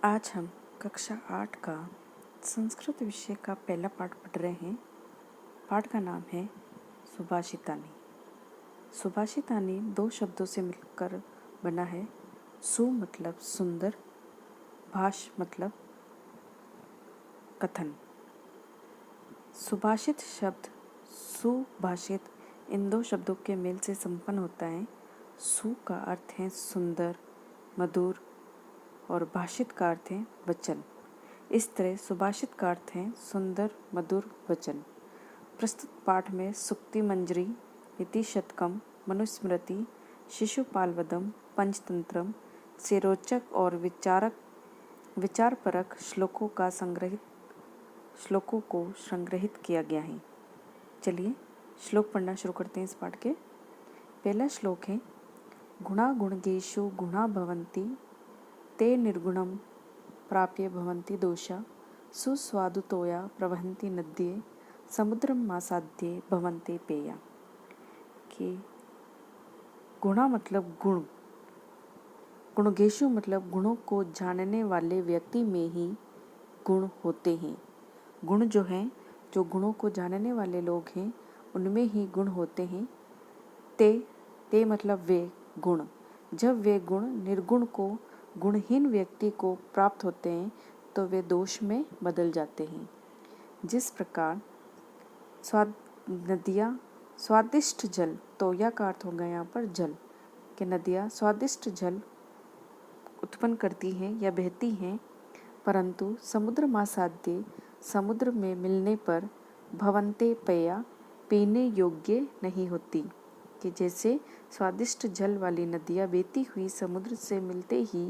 आज हम कक्षा 8 का संस्कृत विषय का पहला पाठ पढ़ रहे हैं। पाठ का नाम है सुभाषितानी। सुभाषितानी दो शब्दों से मिलकर बना है। सु मतलब सुंदर, भाष मतलब कथन। सुभाषित शब्द सुभाषित इन दो शब्दों के मेल से संपन्न होता है। सु का अर्थ है सुंदर, मधुर और भाषित का अर्थ है वचन। इस तरह सुभाषित का अर्थ है सुंदर, मधुर वचन। प्रस्तुत पाठ में सुक्ति मंजरी, इति शतकम, मनुस्मृति, शिशुपालवधम, पंचतंत्रम से रोचक और विचारपरक श्लोकों को संग्रहित किया गया है। चलिए श्लोक पढ़ना शुरू करते हैं इस पाठ के। पहला श्लोक है, गुणा गुणगेषु गुणा भवन्ति ते निर्गुणं प्राप्य भवन्ति दोषा सुस्वादुतोया प्रवहन्ति नद्ये समुद्रम आसाद्ये भवन्ते पेया। कि गुणा मतलब गुण, गुणगेषु मतलब गुणों को जानने वाले व्यक्ति में ही गुण होते हैं। गुण जो हैं, जो गुणों को जानने वाले लोग हैं, उनमें ही गुण होते हैं। ते मतलब वे गुण। जब वे गुण निर्गुण को, गुणहीन व्यक्ति को प्राप्त होते हैं तो वे दोष में बदल जाते हैं। जिस प्रकार नदियाँ स्वादिष्ट जल, तो यह का अर्थ होगा यहाँ पर जल, कि नदियाँ स्वादिष्ट जल उत्पन्न करती हैं या बहती हैं, परंतु समुद्र मासाद्य, समुद्र में मिलने पर भवन्ते पेया, पीने योग्य नहीं होती। कि जैसे स्वादिष्ट जल वाली नदियाँ बहती हुई समुद्र से मिलते ही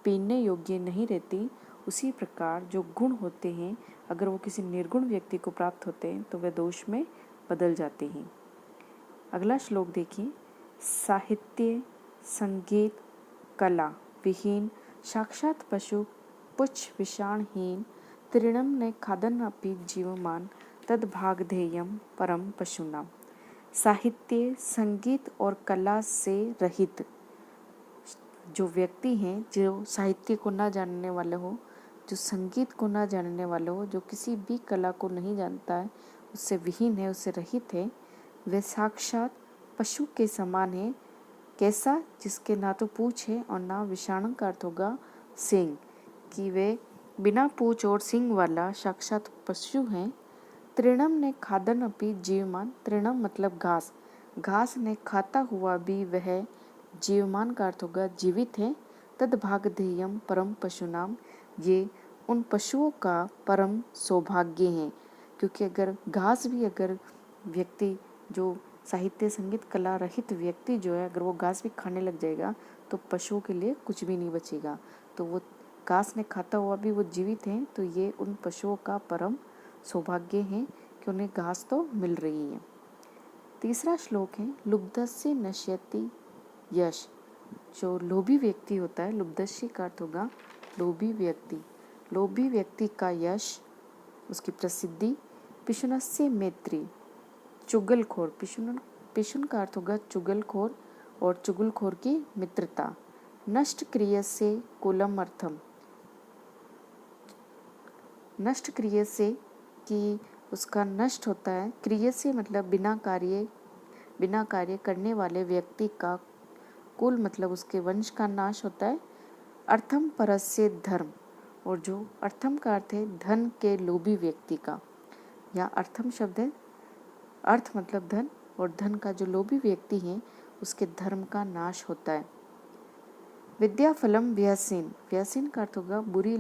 पीने योग्य नहीं रहती, उसी प्रकार जो गुण होते हैं, अगर वो किसी निर्गुण व्यक्ति को प्राप्त होते हैं तो वे दोष में बदल जाते हैं। अगला श्लोक देखिए। साहित्य, संगीत, कला विहीन साक्षात पशु पुच्छ विषाणहीन तृणम ने खादन अपि जीवमान तद भागधेयम परम पशुनाम। साहित्य, संगीत और कला से रहित जो व्यक्ति हैं, जो साहित्य को ना जानने वाले हो, जो संगीत को ना जानने वाले हो, जो किसी भी कला को नहीं जानता है, उससे विहीन है, उससे रहित है, वे साक्षात पशु के समान है। कैसा? जिसके ना तो पूँछ है और ना विषाणु का अर्थ होगा सींग, कि वे बिना पूँछ और सींग वाला साक्षात पशु हैं। तृणम ने खादन अपि जीवमान, तृणम मतलब घास, घास ने खाता हुआ भी वह जीवमान का अर्थ होगा जीवित है। तद भागधेयम परम पशुनाम, ये उन पशुओं का परम सौभाग्य है। क्योंकि अगर घास भी, अगर व्यक्ति जो साहित्य, संगीत, कला रहित व्यक्ति जो है, अगर वो घास भी खाने लग जाएगा तो पशुओं के लिए कुछ भी नहीं बचेगा। तो वो घास ने खाता हुआ भी वो जीवित हैं, तो ये उन पशुओं का परम सौभाग्य है कि उन्हें घास तो मिल रही है। तीसरा श्लोक है, लुब्धस्य नश्यति यश, जो लोभी व्यक्ति होता है, लुब्धस्य का अर्थ होगा लोभी व्यक्ति, लोभी व्यक्ति का यश, उसकी प्रसिद्धि। पिशुनस्य मैत्री, चुगलखोर, पिशुन का अर्थ होगा चुगलखोर और चुगलखोर की मित्रता। नष्ट क्रियस्य कुलम अर्थम, नष्ट क्रिय से कि उसका नष्ट होता है, क्रिय से मतलब बिना कार्य करने वाले व्यक्ति का, कुल मतलब उसके वंश का नाश होता है। अर्थम परस्य धर्म, और जो अर्थम का अर्थ है धन के लोभी व्यक्ति का, या अर्थम शब्द है, अर्थ मतलब धन, और धन का जो लोभी व्यक्ति है उसके धर्म का नाश होता है। विद्या फलम व्यसीन, व्यसीन का अर्थ होगा बुरी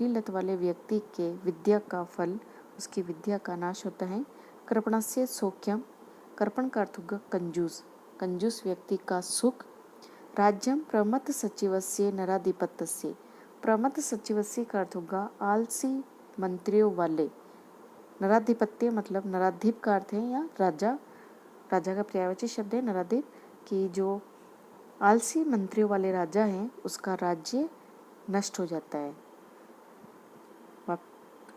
लत वाले व्यक्ति के विद्या का फल, उसकी विद्या का नाश होता है। कृपणस्य सौख्यम, कृपण का अर्थ होगा कंजूस, कंजूस व्यक्ति का सुख। राज्यम प्रमथ सचिवस्य नराधिपत्यस्य, प्रमथ सचिवस्य का अर्थ होगा आलसी मंत्रियों वाले। नराधिपत्य मतलब नराधिप का अर्थ है या राजा, राजा का पर्यायवाची शब्द है नराधिप, कि जो आलसी मंत्रियों वाले राजा हैं उसका राज्य नष्ट हो जाता है।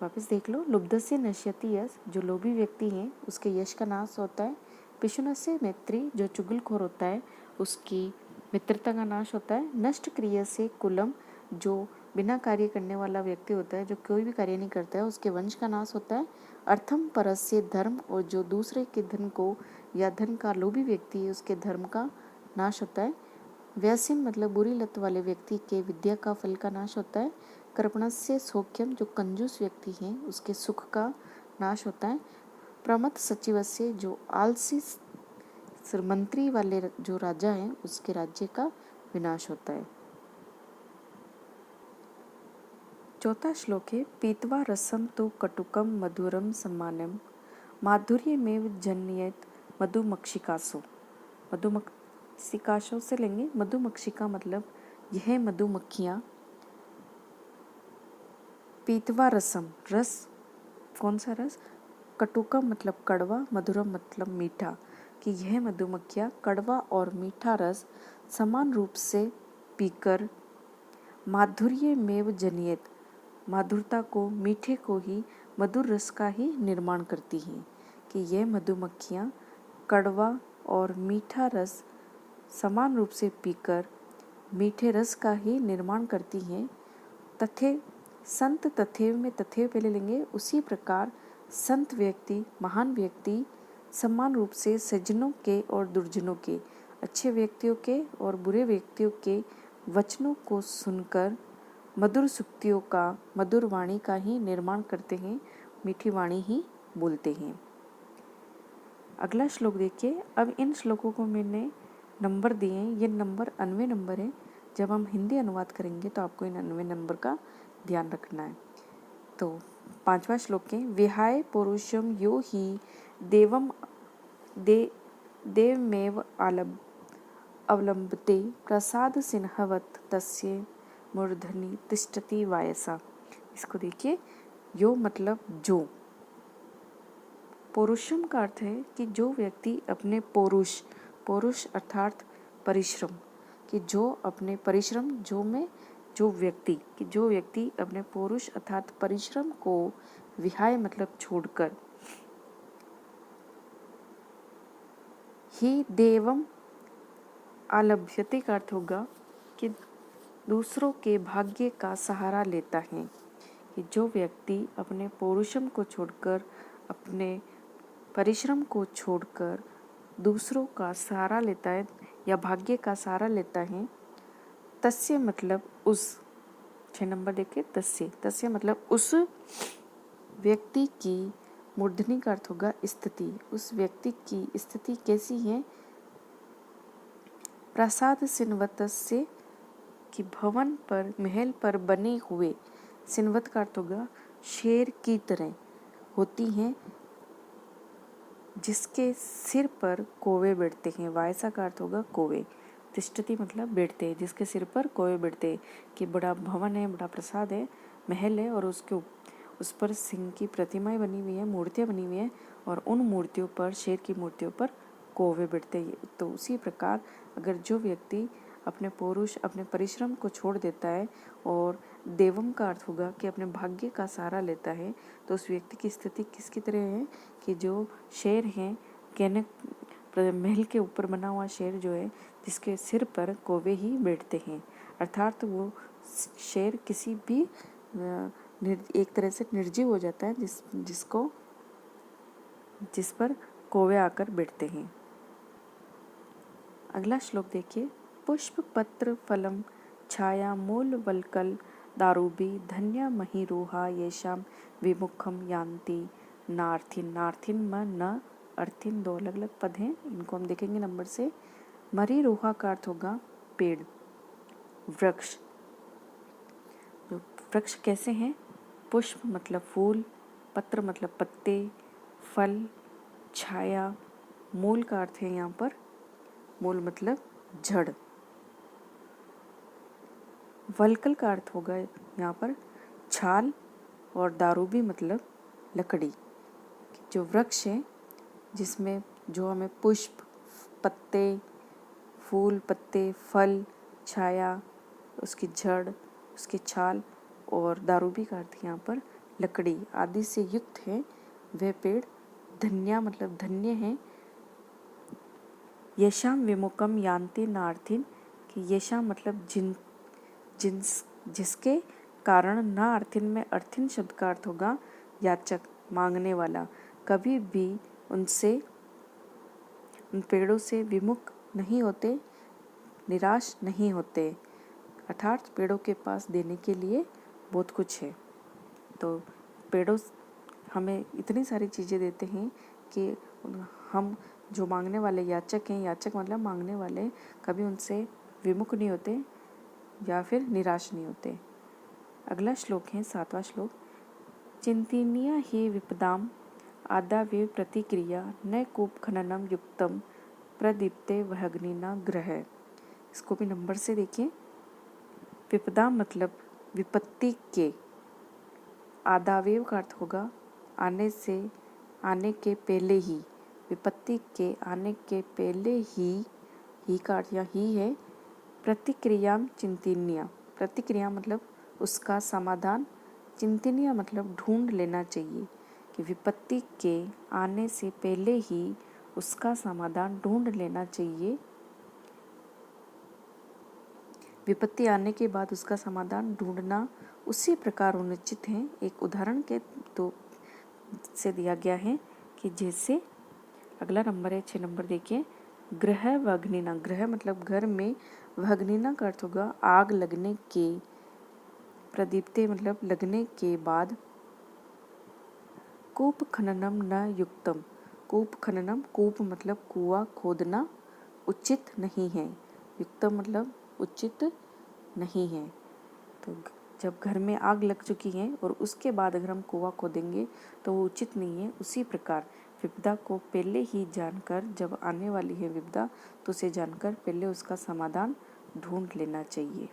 वापस देख लो। लुब्धस्य नश्यति यश, जो लोभी व्यक्ति हैं उसके यश का नाश होता है। पिशुनस्य मैत्री, जो चुगलखोर होता है उसकी मित्रता का नाश होता है। नष्ट क्रिय से कुलम, जो बिना कार्य करने वाला व्यक्ति होता है, जो कोई भी कार्य नहीं करता है, उसके वंश का नाश होता है। अर्थम परस्य धर्म, और जो दूसरे के धन को या धन का लोभी व्यक्ति है, उसके धर्म का नाश होता है। व्यसन मतलब बुरी लत वाले व्यक्ति के विद्या का फल का नाश होता है। कर्पणस्य सौख्यम, जो कंजूस व्यक्ति है, उसके सुख का नाश होता है। प्रमथ सचिवस्य, जो आलसी मंत्री वाले जो राजा हैं, उसके राज्य का विनाश होता है। चौथा श्लोक है, पीत्वा रसम तो कटुकम मधुरम सम्मानम माधुर्यमेव जन्येत मधुमक्षिकासु। मधुमक्षिकासु से लेंगे। मधुमक्षिका मतलब यह मधुमक्खियाँ। पीतवा रसम, रस कौन सा रस? कटुकम मतलब कड़वा, मधुरम मतलब मीठा, कि यह मधुमक्खियाँ कड़वा और मीठा रस समान रूप से पीकर माधुर्य मेव जनियत, माधुरता को, मीठे को ही, मधुर रस का ही निर्माण करती हैं। कि यह मधुमक्खियाँ कड़वा और मीठा रस समान रूप से पीकर मीठे रस का ही निर्माण करती हैं। तथे संत, तथेव में तथेव पहले लेंगे। उसी प्रकार संत व्यक्ति, महान व्यक्ति समान रूप से सज्जनों के और दुर्जनों के, अच्छे व्यक्तियों के और बुरे व्यक्तियों के वचनों को सुनकर मधुर सुक्तियों का, मधुर वाणी का ही निर्माण करते हैं, मीठी वाणी ही बोलते हैं। अगला श्लोक देखिए। अब इन श्लोकों को मैंने नंबर दिए हैं, ये नंबर 99 नंबर है। जब हम हिंदी अनुवाद करेंगे तो आपको इन 99 नंबर का ध्यान रखना है। तो 5वां श्लोक है, विहाय पौरुषम यो ही देवमेव अवलंबते प्रसाद सिंहवत तस्य मूर्धनि तिष्ठति वायसा। इसको देखिए, यो मतलब जो, पौरुषम का अर्थ है कि जो व्यक्ति अपने पौरुष अर्थात परिश्रम, कि जो अपने परिश्रम, जो व्यक्ति अपने पौरुष अर्थात परिश्रम को विहाय मतलब छोड़कर, ही देवम आलभ्यते का अर्थ होगा कि दूसरों के भाग्य का सहारा लेता है। कि जो व्यक्ति अपने पौरुषम को छोड़कर, अपने परिश्रम को छोड़कर दूसरों का सहारा लेता है या भाग्य का सहारा लेता है, तस्य मतलब उस, 6 नंबर देखिए, तस्य मतलब उस व्यक्ति की, मूर्धनि का अर्थ होगा स्थिति, उस व्यक्ति की स्थिति कैसी है? प्रसाद सिन्वतस्य, कि भवन पर, महल पर बने हुए, सिन्वत का अर्थ होगा शेर की तरह होती हैं, जिसके सिर पर कोवे बैठते हैं। वायसा का अर्थ होगा कोवे। तिष्ठति मतलब बैठते हैं, जिसके सिर पर कोवे बैठते हैं। कि बड़ा भवन है, बड़ा प्रसाद है, महल है, और उस पर सिंह की प्रतिमाएं बनी हुई है, मूर्तियाँ बनी हुई हैं, और उन मूर्तियों पर, शेर की मूर्तियों पर कोवे बैठते हैं। तो उसी प्रकार अगर जो व्यक्ति अपने पौरुष, अपने परिश्रम को छोड़ देता है और देवम का अर्थ होगा कि अपने भाग्य का सहारा लेता है, तो उस व्यक्ति की स्थिति किसकी तरह है? कि जो शेर हैं, कहने महल के ऊपर बना हुआ शेर जो है, जिसके सिर पर कोवे ही बैठते हैं, अर्थात वो शेर किसी भी एक तरह से निर्जीव हो जाता है, जिस पर कोवे आकर बैठते हैं। अगला श्लोक देखिए। पुष्प पत्र फलम छाया मूल वल्कल दारूबी धन्य महिरोहा येषाम विमुखम यान्ति नार्थिन। नार्थिन न अर्थिन, 2 अलग अलग पद हैं, इनको हम देखेंगे नंबर से। मरीरोहा का अर्थ होगा पेड़, वृक्ष। तो वृक्ष कैसे हैं? पुष्प मतलब फूल, पत्र मतलब पत्ते, फल, छाया, मूल का अर्थ है यहाँ पर, मूल मतलब जड़, वल्कल का अर्थ होगा यहाँ पर छाल, और दारूबी मतलब लकड़ी। जो वृक्ष है जिसमें जो हमें पुष्प, पत्ते, फूल, पत्ते, फल, छाया, उसकी जड़, उसकी छाल और दारूबी का अर्थ यहाँ पर लकड़ी आदि से युक्त है, वह पेड़ धन्या मतलब धन्य है। येषाम विमुखम यान्ति नार्थिन, कि येषाम मतलब जिसके कारण ना अर्थिन में अर्थिन शब्द का अर्थ होगा याचक, मांगने वाला। कभी भी उन पेड़ों से विमुख नहीं होते, निराश नहीं होते, अर्थात पेड़ों के पास देने के लिए बहुत कुछ है। तो पेड़ों हमें इतनी सारी चीज़ें देते हैं कि हम जो मांगने वाले याचक हैं, याचक मतलब मांगने वाले, कभी उनसे विमुख नहीं होते या फिर निराश नहीं होते। अगला श्लोक है 7वां श्लोक। चिंतनीया हि विपदाम आदावेव प्रतिक्रिया न कूप खननम युक्तम प्रदीप्ते वहग्निना ग्रह। इसको भी नंबर से देखें। विपदा मतलब विपत्ति के, आदावेव का अर्थ होगा आने से, आने के पहले ही, विपत्ति के आने के पहले ही का अर्थ यहाँ ही है। प्रतिक्रिया चिंतनीय, प्रतिक्रिया मतलब उसका समाधान, चिंतनीय मतलब ढूंढ लेना चाहिए, कि विपत्ति के आने से पहले ही उसका समाधान ढूंढ लेना चाहिए। विपत्ति आने के बाद उसका समाधान ढूंढना उसी प्रकार अनुचित है। एक उदाहरण के तो से दिया गया है कि जैसे अगला नंबर है 6 नंबर देखिए। ग्रह व अग्निना, ग्रह मतलब घर में, वह अग्निना का अर्थ होगा आग लगने के, प्रदीप्ते मतलब लगने के बाद, कूप खननम न युक्तम, कूप खननम, कूप मतलब कुआं खोदना उचित नहीं है, युक्तम मतलब उचित नहीं है। तो जब घर में आग लग चुकी है और उसके बाद अगर हम कुआं खोदेंगे तो वो उचित नहीं है। उसी प्रकार विपदा को पहले ही जानकर, जब आने वाली है विपदा तो उसे जानकर पहले उसका समाधान ढूंढ लेना चाहिए।